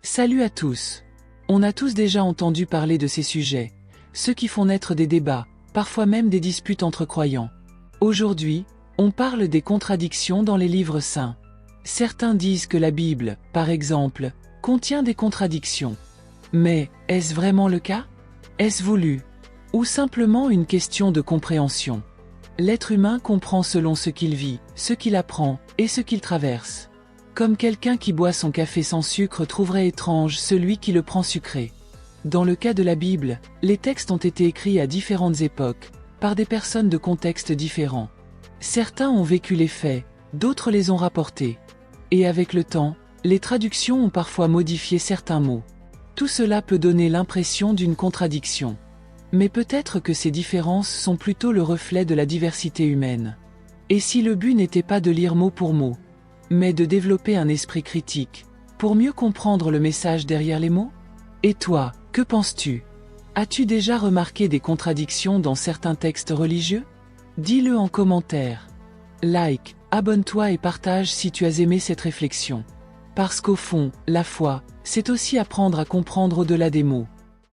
Salut à tous. On a tous déjà entendu parler de ces sujets, ceux qui font naître des débats, parfois même des disputes entre croyants. Aujourd'hui, on parle des contradictions dans les livres saints. Certains disent que la Bible, par exemple, contient des contradictions. Mais, est-ce vraiment le cas? Est-ce voulu? Ou simplement une question de compréhension? L'être humain comprend selon ce qu'il vit, ce qu'il apprend, et ce qu'il traverse. Comme quelqu'un qui boit son café sans sucre trouverait étrange celui qui le prend sucré. Dans le cas de la Bible, les textes ont été écrits à différentes époques, par des personnes de contextes différents. Certains ont vécu les faits, d'autres les ont rapportés. Et avec le temps, les traductions ont parfois modifié certains mots. Tout cela peut donner l'impression d'une contradiction. Mais peut-être que ces différences sont plutôt le reflet de la diversité humaine. Et si le but n'était pas de lire mot pour mot, mais de développer un esprit critique, pour mieux comprendre le message derrière les mots? Et toi, que penses-tu? As-tu déjà remarqué des contradictions dans certains textes religieux? Dis-le en commentaire. Like, abonne-toi et partage si tu as aimé cette réflexion. Parce qu'au fond, la foi, c'est aussi apprendre à comprendre au-delà des mots.